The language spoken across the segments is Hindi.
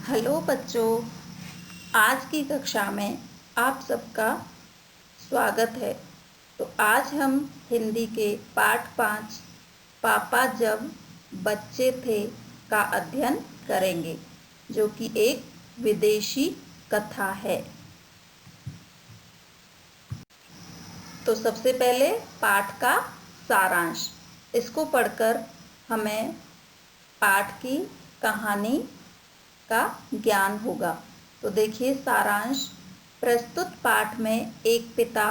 हेलो बच्चों, आज की कक्षा में आप सबका स्वागत है। तो आज हम हिंदी के पाठ 5 पापा जब बच्चे थे का अध्ययन करेंगे, जो कि एक विदेशी कथा है। तो सबसे पहले पाठ का सारांश, इसको पढ़कर हमें पाठ की कहानी का ज्ञान होगा। तो देखिए सारांश। प्रस्तुत पाठ में एक पिता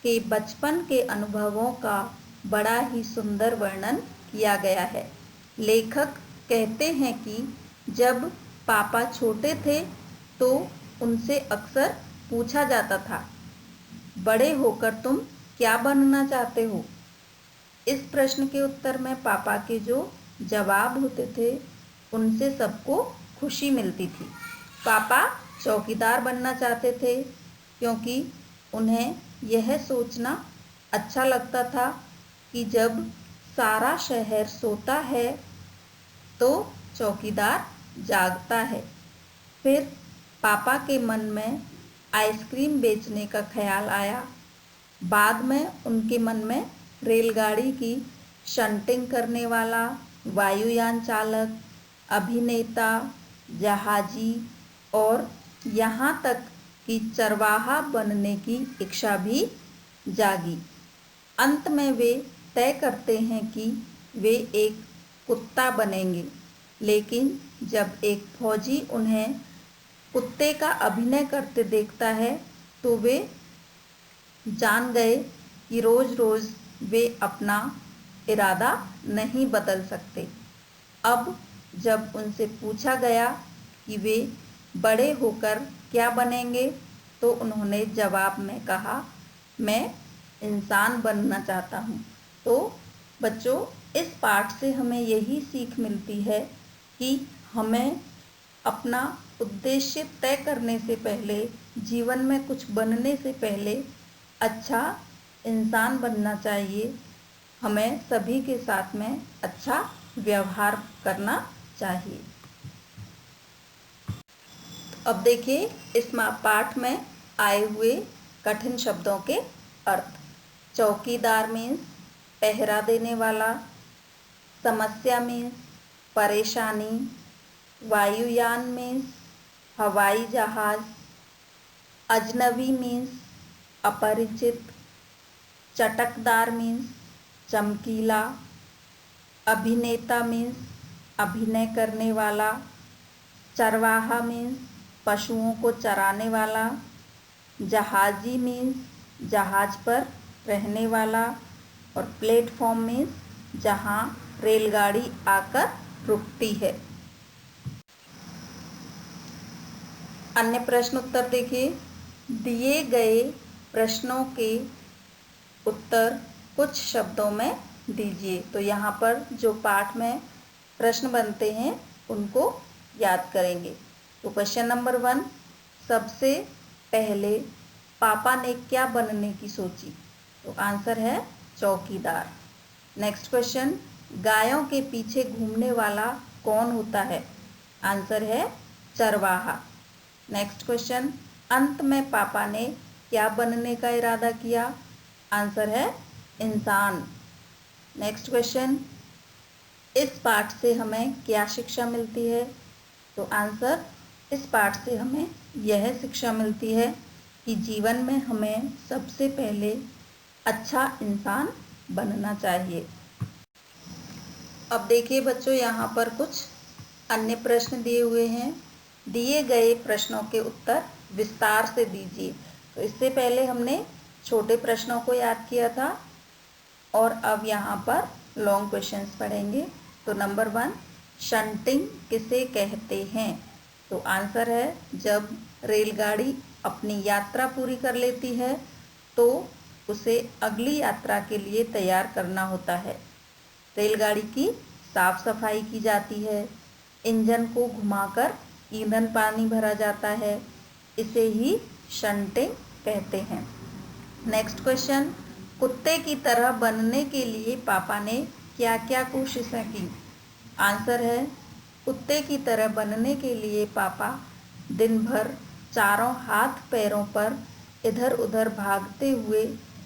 के बचपन के अनुभवों का बड़ा ही सुंदर वर्णन किया गया है। लेखक कहते हैं कि जब पापा छोटे थे तो उनसे अक्सर पूछा जाता था, बड़े होकर तुम क्या बनना चाहते हो? इस प्रश्न के उत्तर में पापा के जो जवाब होते थे उनसे सबको खुशी मिलती थी। पापा चौकीदार बनना चाहते थे क्योंकि उन्हें यह सोचना अच्छा लगता था कि जब सारा शहर सोता है तो चौकीदार जागता है। फिर पापा के मन में आइसक्रीम बेचने का ख्याल आया। बाद में उनके मन में रेलगाड़ी की शंटिंग करने वाला, वायुयान चालक, अभिनेता, जहाजी और यहाँ तक कि चरवाहा बनने की इच्छा भी जागी। अंत में वे तय करते हैं कि वे एक कुत्ता बनेंगे, लेकिन जब एक फौजी उन्हें कुत्ते का अभिनय करते देखता है तो वे जान गए कि रोज रोज वे अपना इरादा नहीं बदल सकते। अब जब उनसे पूछा गया कि वे बड़े होकर क्या बनेंगे तो उन्होंने जवाब में कहा, मैं इंसान बनना चाहता हूँ। तो बच्चों, इस पाठ से हमें यही सीख मिलती है कि हमें अपना उद्देश्य तय करने से पहले, जीवन में कुछ बनने से पहले अच्छा इंसान बनना चाहिए। हमें सभी के साथ में अच्छा व्यवहार करना चाहिए। अब देखिए इस पाठ में आए हुए कठिन शब्दों के अर्थ। चौकीदार मीन्स पहरा देने वाला, समस्या मीन्स परेशानी, वायुयान मीन्स हवाई जहाज, अजनबी मीन्स अपरिचित, चटकदार मीन्स चमकीला, अभिनेता मीन्स अभिनय करने वाला, चरवाहा मीन्स पशुओं को चराने वाला, जहाजी मीन्स जहाज पर रहने वाला और प्लेटफॉर्म मीन्स जहाँ रेलगाड़ी आकर रुकती है। अन्य प्रश्न उत्तर देखिए। दिए गए प्रश्नों के उत्तर कुछ शब्दों में दीजिए। तो यहाँ पर जो पाठ में प्रश्न बनते हैं उनको याद करेंगे। तो क्वेश्चन नंबर 1, सबसे पहले पापा ने क्या बनने की सोची? तो आंसर है चौकीदार। नेक्स्ट क्वेश्चन, गायों के पीछे घूमने वाला कौन होता है? आंसर है चरवाहा। नेक्स्ट क्वेश्चन, अंत में पापा ने क्या बनने का इरादा किया? आंसर है इंसान। नेक्स्ट क्वेश्चन, इस पाठ से हमें क्या शिक्षा मिलती है? तो आंसर, इस पाठ से हमें यह शिक्षा मिलती है कि जीवन में हमें सबसे पहले अच्छा इंसान बनना चाहिए। अब देखिए बच्चों, यहाँ पर कुछ अन्य प्रश्न दिए हुए हैं। दिए गए प्रश्नों के उत्तर विस्तार से दीजिए। तो इससे पहले हमने छोटे प्रश्नों को याद किया था और अब यहाँ पर लॉन्ग क्वेश्चंस पढ़ेंगे। तो नंबर 1, शंटिंग किसे कहते हैं? तो आंसर है जब रेलगाड़ी अपनी यात्रा पूरी कर लेती है तो उसे अगली यात्रा के लिए तैयार करना होता है। रेलगाड़ी की साफ सफाई की जाती है, इंजन को घुमाकर ईंधन पानी भरा जाता है, इसे ही शंटिंग कहते हैं। नेक्स्ट क्वेश्चन, कुत्ते की तरह बनने के लिए पापा ने क्या क्या कोशिशें की? आंसर है कुत्ते की तरह बनने के लिए पापा दिन भर चारों हाथ पैरों पर इधर उधर भागते हुए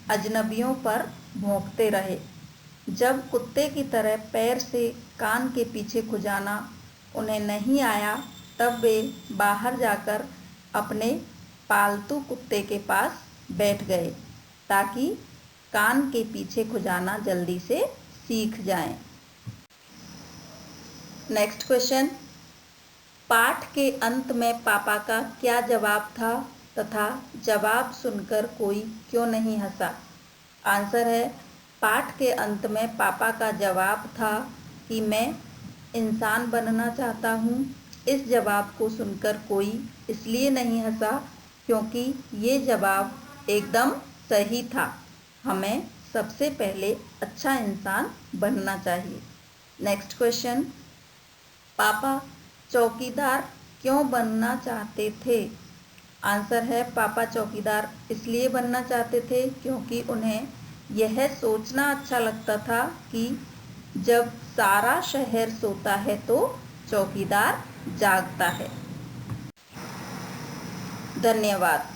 अजनबियों पर भौंकते रहे। जब कुत्ते की तरह पैर से कान के पीछे खुजाना उन्हें नहीं आया, तब वे बाहर जाकर अपने पालतू कुत्ते के पास बैठ गए ताकि कान के पीछे खुजाना जल्दी से सीख जाएं। नेक्स्ट क्वेश्चन, पाठ के अंत में पापा का क्या जवाब था तथा जवाब सुनकर कोई क्यों नहीं हंसा? आंसर है, पाठ के अंत में पापा का जवाब था कि मैं इंसान बनना चाहता हूँ। इस जवाब को सुनकर कोई इसलिए नहीं हंसा क्योंकि ये जवाब एकदम सही था। हमें सबसे पहले अच्छा इंसान बनना चाहिए। नेक्स्ट क्वेश्चन, पापा चौकीदार क्यों बनना चाहते थे? आंसर है, पापा चौकीदार इसलिए बनना चाहते थे क्योंकि उन्हें यह सोचना अच्छा लगता था कि जब सारा शहर सोता है तो चौकीदार जागता है। धन्यवाद।